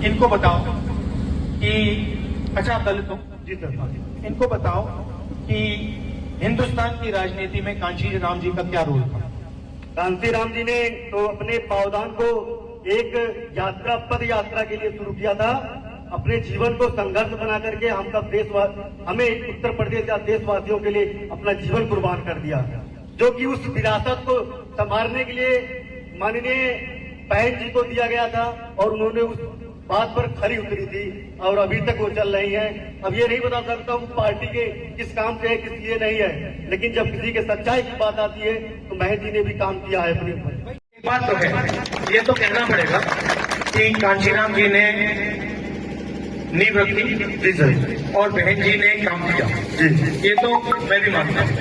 इनको बताओ कि अच्छा आप दलित हो जी सर। इनको बताओ कि हिंदुस्तान की राजनीति में कांची राम जी का क्या रोल था। कांशीराम जी ने तो अपने पावदान को एक यात्रा पद यात्रा के लिए शुरू किया था। अपने जीवन को संघर्ष बना करके हम सब हमें उत्तर प्रदेश या देशवासियों के लिए अपना जीवन कुर्बान कर दिया, जो कि उस विरासत को संभालने के लिए माननीय बहन जी को दिया गया था और उन्होंने उस बात पर खरी उतरी थी और अभी तक वो चल रही है। अब ये नहीं बता सकता हूँ पार्टी के किस काम से है किस लिए नहीं है, लेकिन जब किसी के सच्चाई की बात आती है तो बहन जी ने भी काम किया है अपने ऊपर। एक बात तो है, ये तो कहना पड़ेगा कि कांशीराम जी ने नींव रखी और बहन जी ने काम किया, ये तो मैं भी मानता हूँ।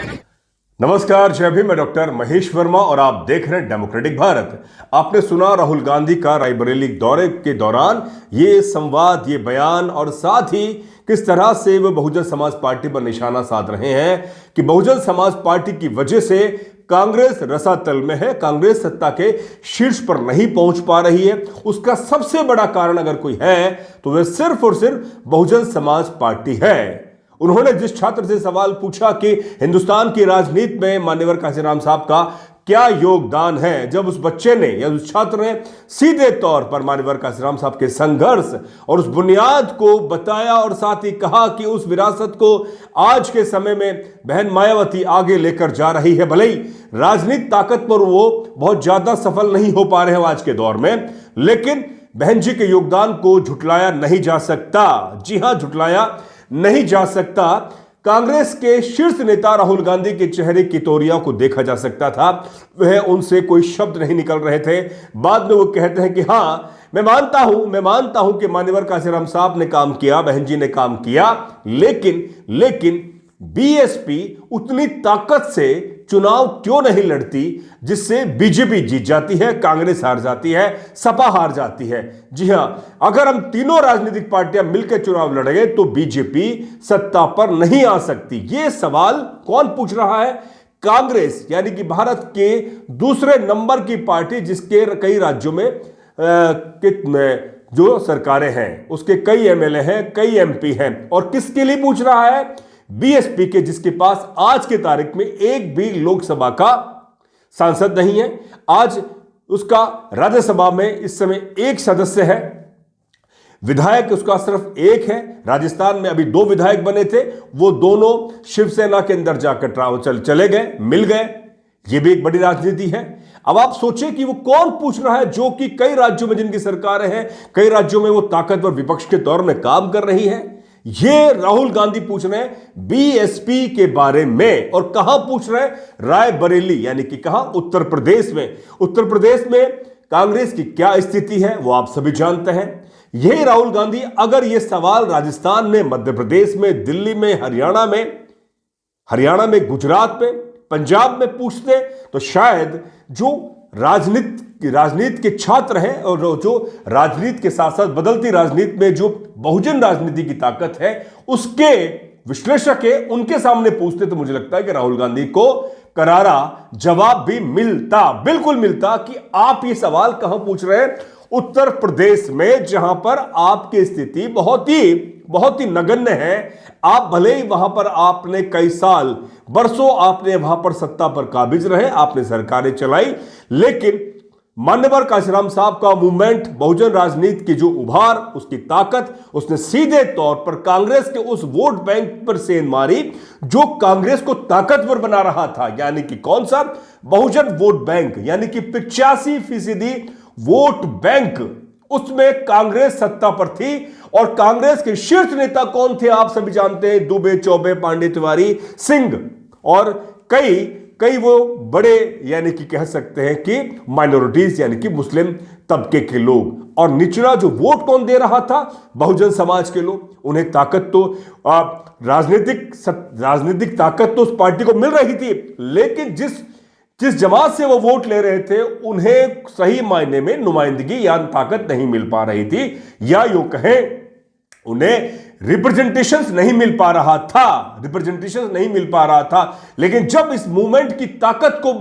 नमस्कार, जय भीम। मैं डॉक्टर महेश वर्मा और आप देख रहे हैं डेमोक्रेटिक भारत। आपने सुना राहुल गांधी का रायबरेली दौरे के दौरान ये संवाद, ये बयान और साथ ही किस तरह से वो बहुजन समाज पार्टी पर निशाना साध रहे हैं कि बहुजन समाज पार्टी की वजह से कांग्रेस रसातल में है, कांग्रेस सत्ता के शीर्ष पर नहीं पहुंच पा रही है। उसका सबसे बड़ा कारण अगर कोई है तो वह सिर्फ और सिर्फ बहुजन समाज पार्टी है। उन्होंने जिस छात्र से सवाल पूछा कि हिंदुस्तान की राजनीति में मान्यवर कांशीराम साहब का क्या योगदान है, जब उस बच्चे ने या उस छात्र ने सीधे तौर पर मान्यवर कांशीराम साहब के संघर्ष और उस बुनियाद को बताया और साथ ही कहा कि उस विरासत को आज के समय में बहन मायावती आगे लेकर जा रही है। भले ही राजनीतिक ताकत पर वो बहुत ज्यादा सफल नहीं हो पा रहे हैं आज के दौर में, लेकिन बहन जी के योगदान को झुटलाया नहीं जा सकता। जी हां, झुटलाया नहीं जा सकता। कांग्रेस के शीर्ष नेता राहुल गांधी के चेहरे की तोरियां को देखा जा सकता था, वह उनसे कोई शब्द नहीं निकल रहे थे। बाद में वो कहते हैं कि हां, मैं मानता हूं कि मान्यवर कांशीराम साहब ने काम किया, बहन जी ने काम किया, लेकिन बीएसपी उतनी ताकत से चुनाव क्यों नहीं लड़ती जिससे बीजेपी जीत जाती है, कांग्रेस हार जाती है, सपा हार जाती है। जी हां, अगर हम तीनों राजनीतिक पार्टियां मिलकर चुनाव लड़ेंगे तो बीजेपी सत्ता पर नहीं आ सकती। यह सवाल कौन पूछ रहा है? कांग्रेस, यानी कि भारत के दूसरे नंबर की पार्टी, जिसके कई राज्यों में जो सरकारें हैं, उसके कई एमएलए हैं, कई एमपी हैं। और किसके लिए पूछ रहा है? बीएसपी के, जिसके पास आज के तारीख में एक भी लोकसभा का सांसद नहीं है। आज उसका राज्यसभा में इस समय एक सदस्य है, विधायक उसका सिर्फ एक है। राजस्थान में अभी 2 विधायक बने थे, वो दोनों शिवसेना के अंदर जाकर चले गए, मिल गए। ये भी एक बड़ी राजनीति है। अब आप सोचें कि वो कौन पूछ रहा है, जो कि कई राज्यों में जिनकी सरकारें हैं, कई राज्यों में वो ताकतवर विपक्ष के तौर में काम कर रही है। ये राहुल गांधी पूछ रहे हैं बीएसपी के बारे में। और कहां पूछ रहे हैं? रायबरेली, यानी कि कहां? उत्तर प्रदेश में। उत्तर प्रदेश में कांग्रेस की क्या स्थिति है वो आप सभी जानते हैं। यही राहुल गांधी अगर ये सवाल राजस्थान में, मध्य प्रदेश में, दिल्ली में, हरियाणा में, गुजरात में, पंजाब में पूछते तो शायद जो राजनीति के छात्र हैं और जो राजनीति के साथ साथ बदलती राजनीति में जो बहुजन राजनीति की ताकत है उसके विश्लेषक है, उनके सामने पूछते तो मुझे लगता है कि राहुल गांधी को करारा जवाब भी मिलता, बिल्कुल मिलता, कि आप ये सवाल कहां पूछ रहे हैं? उत्तर प्रदेश में, जहां पर आपकी स्थिति बहुत ही नगण्य है। आप भले ही वहां पर आपने कई साल, बरसों आपने वहां पर सत्ता पर काबिज रहे, आपने सरकारें चलाई, लेकिन मान्यवर कांशीराम साहब का मूवमेंट, बहुजन राजनीति की जो उभार, उसकी ताकत, उसने सीधे तौर पर कांग्रेस के उस वोट बैंक पर सेंध मारी जो कांग्रेस को ताकतवर बना रहा था। यानी कि कौन सा? बहुजन वोट बैंक, यानी कि 85% वोट बैंक, उसमें कांग्रेस सत्ता पर थी। और कांग्रेस के शीर्ष नेता कौन थे? आप सभी जानते हैं, दुबे, चौबे, पांडे, तिवारी, सिंह और कई वो बड़े, यानी कि कह सकते हैं कि माइनॉरिटीज, यानी कि मुस्लिम तबके के लोग। और निचला जो वोट कौन दे रहा था? बहुजन समाज के लोग। उन्हें ताकत तो राजनीतिक ताकत तो उस पार्टी को मिल रही थी, लेकिन जिस जमात से वो वोट ले रहे थे उन्हें सही मायने में नुमाइंदगी या ताकत नहीं मिल पा रही थी, या यूं कहें उन्हें रिप्रेजेंटेशन नहीं मिल पा रहा था। लेकिन जब इस मूवमेंट की ताकत को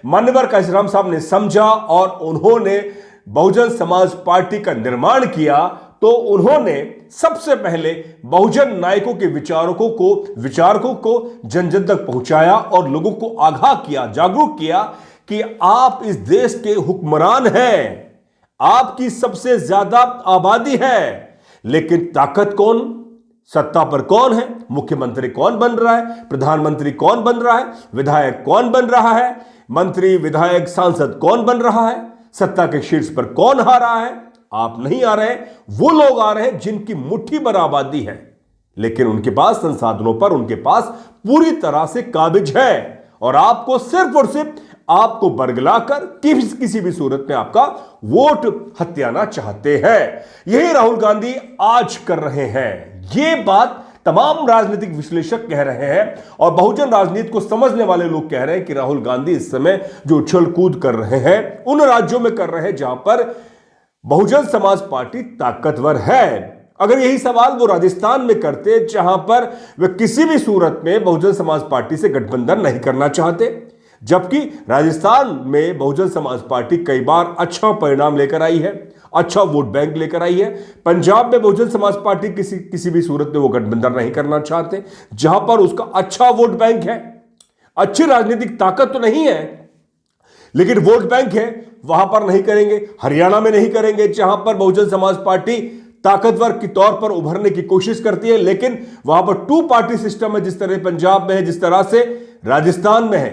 मान्यवर कांशीराम साहब ने समझा और उन्होंने बहुजन समाज पार्टी का निर्माण किया, तो उन्होंने सबसे पहले बहुजन नायकों के विचारकों को जन जन तक पहुंचाया और लोगों को आगाह किया, जागरूक किया कि आप इस देश के हुक्मरान हैं, आपकी सबसे ज्यादा आबादी है, लेकिन ताकत कौन, सत्ता पर कौन है, मुख्यमंत्री कौन बन रहा है, प्रधानमंत्री कौन बन रहा है, विधायक कौन बन रहा है, मंत्री विधायक सांसद कौन बन रहा है, सत्ता के शीर्ष पर कौन आ रहा है? आप नहीं आ रहे, वो लोग आ रहे हैं जिनकी मुट्ठी भर आबादी है, लेकिन उनके पास संसाधनों पर उनके पास पूरी तरह से काबिज है और आपको सिर्फ और सिर्फ आपको बरगलाकर किसी भी सूरत में आपका वोट हथियाना चाहते हैं। यही राहुल गांधी आज कर रहे हैं। ये बात तमाम राजनीतिक विश्लेषक कह रहे हैं और बहुजन राजनीति को समझने वाले लोग कह रहे हैं कि राहुल गांधी इस समय जो उछल कूद कर रहे हैं उन राज्यों में कर रहे हैं जहां पर बहुजन समाज पार्टी ताकतवर है। अगर यही सवाल वो राजस्थान में करते जहां पर वे किसी भी सूरत में बहुजन समाज पार्टी से गठबंधन नहीं करना चाहते, जबकि राजस्थान में बहुजन समाज पार्टी कई बार अच्छा परिणाम लेकर आई है, अच्छा वोट बैंक लेकर आई है। पंजाब में बहुजन समाज पार्टी किसी भी सूरत में वो गठबंधन नहीं करना चाहते, जहां पर उसका अच्छा वोट बैंक है, अच्छी राजनीतिक ताकत तो नहीं है लेकिन वोट बैंक है, वहां पर नहीं करेंगे। हरियाणा में नहीं करेंगे जहां पर बहुजन समाज पार्टी ताकतवर के तौर पर उभरने की कोशिश करती है, लेकिन वहां पर टू पार्टी सिस्टम है, जिस तरह पंजाब में है, जिस तरह से राजस्थान में है।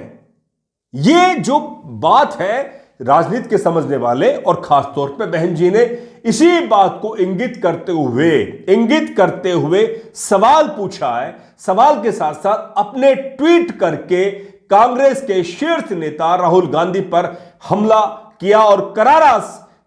ये जो बात है राजनीति के समझने वाले और खासतौर पे बहन जी ने इसी बात को इंगित करते हुए सवाल पूछा है। सवाल के साथ साथ अपने ट्वीट करके कांग्रेस के शीर्ष नेता राहुल गांधी पर हमला किया और करारा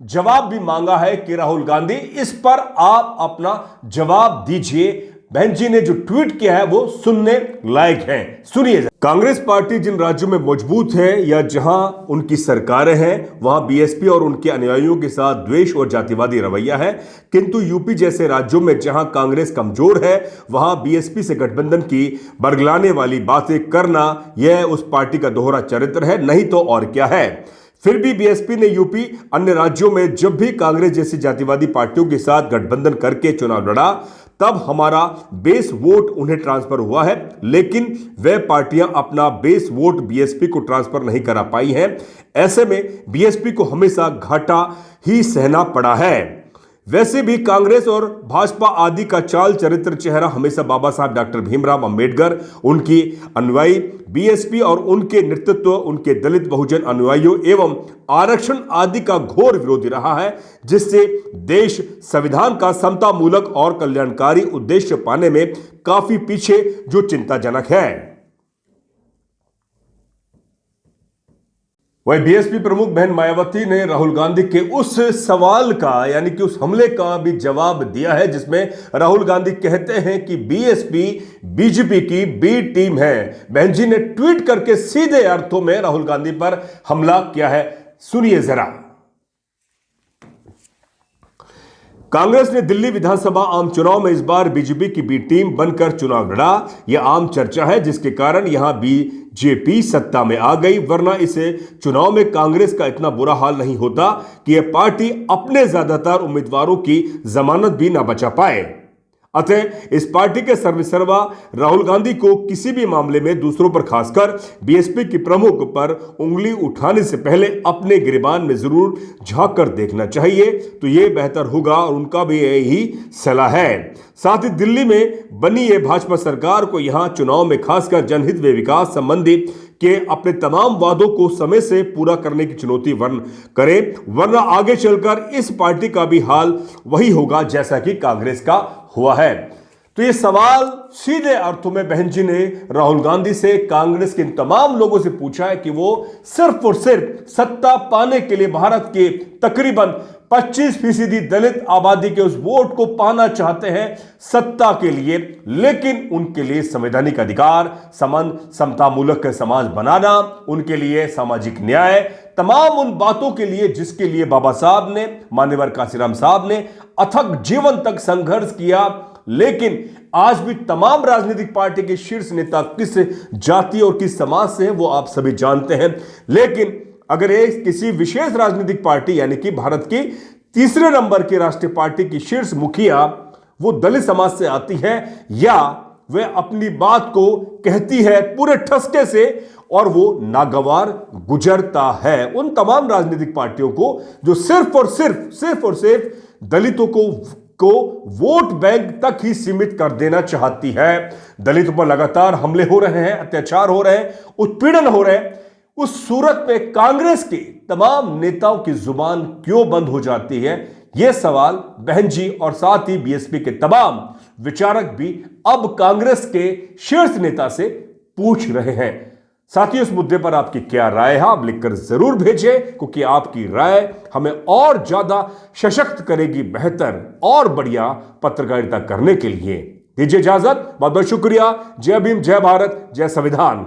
जवाब भी मांगा है कि राहुल गांधी इस पर आप अपना जवाब दीजिए। बहन जी ने जो ट्वीट किया है वो सुनने लायक है, सुनिए। कांग्रेस पार्टी जिन राज्यों में मजबूत है या जहां उनकी सरकारें हैं वहां बीएसपी और उनके अनुयायियों के साथ द्वेष और जातिवादी रवैया है, किंतु यूपी जैसे राज्यों में जहां कांग्रेस कमजोर है वहां बीएसपी से गठबंधन की बरगलाने वाली बातें करना यह उस पार्टी का दोहरा चरित्र है, नहीं तो और क्या है। फिर भी बीएसपी ने यूपी अन्य राज्यों में जब भी कांग्रेस जैसी जातिवादी पार्टियों के साथ गठबंधन करके चुनाव लड़ा तब हमारा बेस वोट उन्हें ट्रांसफर हुआ है, लेकिन वे पार्टियां अपना बेस वोट बीएसपी को ट्रांसफर नहीं करा पाई हैं। ऐसे में बीएसपी को हमेशा घाटा ही सहना पड़ा है। वैसे भी कांग्रेस और भाजपा आदि का चाल चरित्र चेहरा हमेशा बाबा साहब डॉक्टर भीमराव अंबेडकर, उनकी अनुयायी बीएसपी और उनके नेतृत्व, उनके दलित बहुजन अनुयायियों एवं आरक्षण आदि का घोर विरोधी रहा है, जिससे देश संविधान का समतामूलक और कल्याणकारी उद्देश्य पाने में काफी पीछे, जो चिंताजनक है। वही बीएसपी प्रमुख बहन मायावती ने राहुल गांधी के उस सवाल का यानी कि उस हमले का भी जवाब दिया है जिसमें राहुल गांधी कहते हैं कि बीएसपी बीजेपी की बी टीम है। बहन जी ने ट्वीट करके सीधे अर्थों में राहुल गांधी पर हमला किया है, सुनिए जरा। कांग्रेस ने दिल्ली विधानसभा आम चुनाव में इस बार बीजेपी की बी टीम बनकर चुनाव लड़ा। यह आम चर्चा है जिसके कारण यहां बीजेपी सत्ता में आ गई, वरना इसे चुनाव में कांग्रेस का इतना बुरा हाल नहीं होता कि यह पार्टी अपने ज्यादातर उम्मीदवारों की जमानत भी ना बचा पाए। अतः इस पार्टी के सर्वेसर्वा राहुल गांधी को किसी भी मामले में दूसरों पर, खासकर बीएसपी की प्रमुख पर उंगली उठाने से पहले अपने गिरेबान में जरूर झांक कर देखना चाहिए, तो यह बेहतर होगा और उनका भी यही सलाह है। साथ ही दिल्ली में बनी ये भाजपा सरकार को यहां चुनाव में खासकर जनहित व विकास संबंधी के अपने तमाम वादों को समय से पूरा करने की चुनौती करें, वरना आगे चलकर इस पार्टी का भी हाल वही होगा जैसा कि कांग्रेस का हुआ है। तो ये सवाल सीधे अर्थों में बहन जी ने राहुल गांधी से, कांग्रेस के तमाम लोगों से पूछा है कि वो सिर्फ और सिर्फ सत्ता पाने के लिए भारत के तकरीबन 25% दलित आबादी के उस वोट को पाना चाहते हैं सत्ता के लिए, लेकिन उनके लिए संवैधानिक अधिकार, समतामूलक समाज बनाना, उनके लिए सामाजिक न्याय, तमाम उन बातों के लिए जिसके लिए बाबा साहब ने, मान्यवर काशीराम साहब ने अथक जीवन तक संघर्ष किया। लेकिन आज भी तमाम राजनीतिक पार्टी के शीर्ष नेता किस जाति और किस समाज से हैं वो आप सभी जानते हैं। लेकिन अगर एक किसी विशेष राजनीतिक पार्टी यानी कि भारत की तीसरे नंबर की राष्ट्रीय पार्टी की शीर्ष मुखिया वो दलित समाज से आती है या वे अपनी बात को कहती है पूरे ठसके से और वो नागवार गुजरता है उन तमाम राजनीतिक पार्टियों को जो सिर्फ और सिर्फ दलितों को वोट बैंक तक ही सीमित कर देना चाहती है। दलितों पर लगातार हमले हो रहे हैं, अत्याचार हो रहे हैं, उत्पीड़न हो रहे हैं। उस सूरत में कांग्रेस के तमाम नेताओं की जुबान क्यों बंद हो जाती है, यह सवाल बहन जी और साथ ही बीएसपी के तमाम विचारक भी अब कांग्रेस के शीर्ष नेता से पूछ रहे हैं। साथियों, इस मुद्दे पर आपकी क्या राय है आप लिखकर जरूर भेजें, क्योंकि आपकी राय हमें और ज्यादा सशक्त करेगी बेहतर और बढ़िया पत्रकारिता करने के लिए। दीजिए इजाजत, बहुत बहुत शुक्रिया। जय भीम, जय भारत, जय संविधान।